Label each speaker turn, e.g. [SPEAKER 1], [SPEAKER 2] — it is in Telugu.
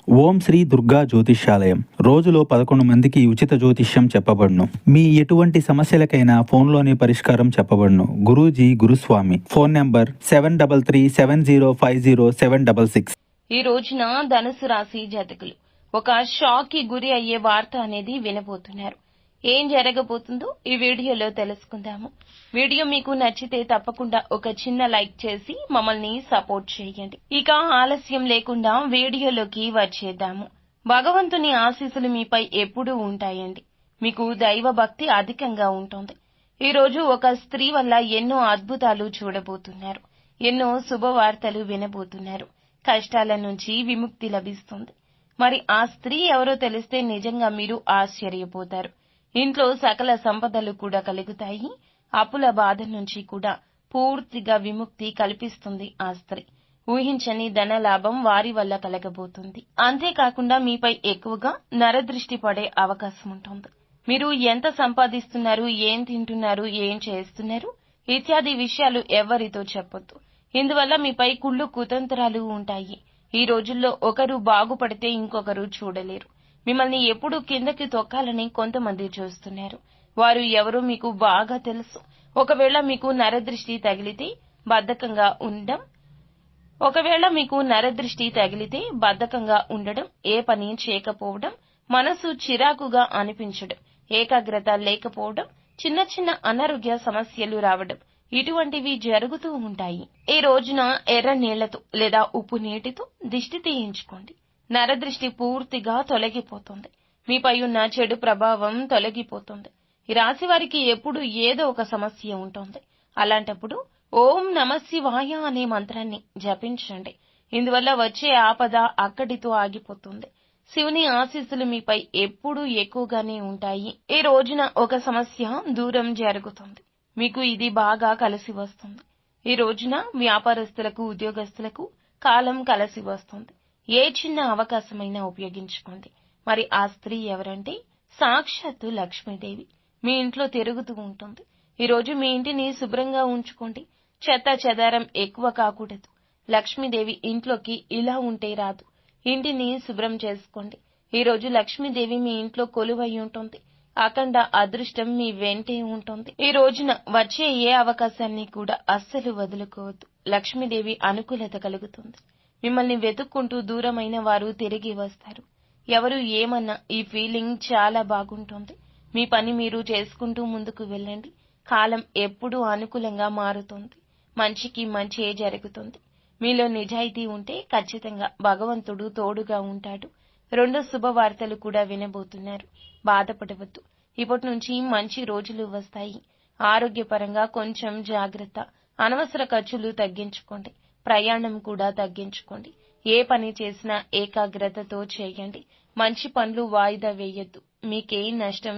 [SPEAKER 1] ఓం శ్రీ దుర్గా జ్యోతిష్యాలయం. రోజులో 11 మందికి ఉచిత జ్యోతిష్యం చెప్పబడును. మీ ఎటువంటి సమస్యలకైనా ఫోన్లోనే పరిష్కారం చెప్పబడును. గురూజీ గురుస్వామి. Phone number 7337050766.
[SPEAKER 2] ఈ రోజున ధనుసు రాశి జాతకులు ఒక షాక్ కి గురి అయ్యే వార్త అనేది వినబోతున్నారు. ఏం జరగబోతుందో ఈ వీడియోలో తెలుసుకుందాము. వీడియో మీకు నచ్చితే తప్పకుండా ఒక చిన్న లైక్ చేసి మమ్మల్ని సపోర్ట్ చేయండి. ఇక ఆలస్యం లేకుండా వీడియోలోకి వచ్చేద్దాము. భగవంతుని ఆశీస్సులు మీపై ఎప్పుడూ ఉంటాయండి. మీకు దైవ భక్తి అధికంగా ఉంటుంది. ఈ రోజు ఒక స్త్రీ వల్ల ఎన్నో అద్భుతాలు చూడబోతున్నారు. ఎన్నో శుభవార్తలు వినబోతున్నారు. కష్టాల నుంచి విముక్తి లభిస్తుంది. మరి ఆ స్త్రీ ఎవరో తెలిస్తే నిజంగా మీరు ఆశ్చర్యపోతారు. ఇంట్లో సకల సంపదలు కూడా కలుగుతాయి. అప్పుల బాధ నుంచి కూడా పూర్తిగా విముక్తి కల్పిస్తుంది ఆ స్త్రీ. ఊహించని ధన లాభం వారి వల్ల కలగబోతుంది. అంతేకాకుండా మీపై ఎక్కువగా నరదృష్టి పడే అవకాశం ఉంటుంది. మీరు ఎంత సంపాదిస్తున్నారు, ఏం తింటున్నారు, ఏం చేస్తున్నారు ఇత్యాది విషయాలు ఎవరితో చెప్పొద్దు. ఇందువల్ల మీపై కుళ్ళు కుతంత్రాలు ఉంటాయి. ఈ రోజుల్లో ఒకరు బాగుపడితే ఇంకొకరు చూడలేరు. మిమ్మల్ని ఎప్పుడూ కిందకి తొక్కాలని కొంతమంది చూస్తున్నారు. వారు ఎవరో మీకు బాగా తెలుసు. ఒకవేళ మీకు నరదృష్టి తగిలితే బద్ధకంగా ఉండడం, ఏ పని చేయకపోవడం, మనసు చిరాకుగా అనిపించడం, ఏకాగ్రత లేకపోవడం, చిన్న చిన్న అనారోగ్య సమస్యలు రావడం ఇటువంటివి జరుగుతూ ఉంటాయి. ఈ రోజున ఎర్ర నీళ్లతో లేదా ఉప్పు నీటితో దిష్టి తీయించుకోండి. నరదృష్టి పూర్తిగా తొలగిపోతుంది. మీపై ఉన్న చెడు ప్రభావం తొలగిపోతుంది. ఈ రాశి వారికి ఎప్పుడు ఏదో ఒక సమస్య ఉంటుంది. అలాంటప్పుడు ఓం నమఃశివాయ అనే మంత్రాన్ని జపించండి. ఇందువల్ల వచ్చే ఆపద అక్కడితో ఆగిపోతుంది. శివుని ఆశీస్సులు మీపై ఎప్పుడూ ఎక్కువగానే ఉంటాయి. ఈ రోజున ఒక సమస్య దూరం జరుగుతుంది. మీకు ఇది బాగా కలిసి వస్తుంది. ఈ రోజున వ్యాపారస్తులకు, ఉద్యోగస్తులకు కాలం కలిసి వస్తుంది. ఏ చిన్న అవకాశమైనా ఉపయోగించుకోండి. మరి ఆ స్త్రీ ఎవరంటే సాక్షాత్తు లక్ష్మీదేవి మీ ఇంట్లో తిరుగుతూ ఉంటుంది. ఈ రోజు మీ ఇంటిని శుభ్రంగా ఉంచుకోండి. చెత్త చెదారం ఎక్కువ కాకూడదు. లక్ష్మీదేవి ఇంట్లోకి ఇలా ఉంటే రాదు. ఇంటిని శుభ్రం చేసుకోండి. ఈ రోజు లక్ష్మీదేవి మీ ఇంట్లో కొలువై ఉంటుంది. అఖండ అదృష్టం మీ వెంటే ఉంటుంది. ఈ రోజున వచ్చే ఏ అవకాశాన్ని కూడా అస్సలు వదులుకోవద్దు. లక్ష్మీదేవి అనుకూలత కలుగుతుంది. మిమ్మల్ని వెతుక్కుంటూ దూరమైన వారు తిరిగి వస్తారు. ఎవరు ఏమన్నా ఈ ఫీలింగ్ చాలా బాగుంటుంది. మీ పని మీరు చేసుకుంటూ ముందుకు వెళ్ళండి. కాలం ఎప్పుడూ అనుకూలంగా మారుతుంది. మంచికి మంచే జరుగుతుంది. మీలో నిజాయితీ ఉంటే ఖచ్చితంగా భగవంతుడు తోడుగా ఉంటాడు. 2 శుభవార్తలు కూడా వినబోతున్నారు. బాధపడవద్దు. ఇప్పటి నుంచి మంచి రోజులు వస్తాయి. ఆరోగ్యపరంగా కొంచెం జాగ్రత్త. అనవసర ఖర్చులు తగ్గించుకోండి. ప్రయాణం కూడా తగ్గించుకోండి. ఏ పని చేసినా ఏకాగ్రతతో చేయండి. మంచి పనులు వాయిదా వేయొద్దు. మీకే నష్టం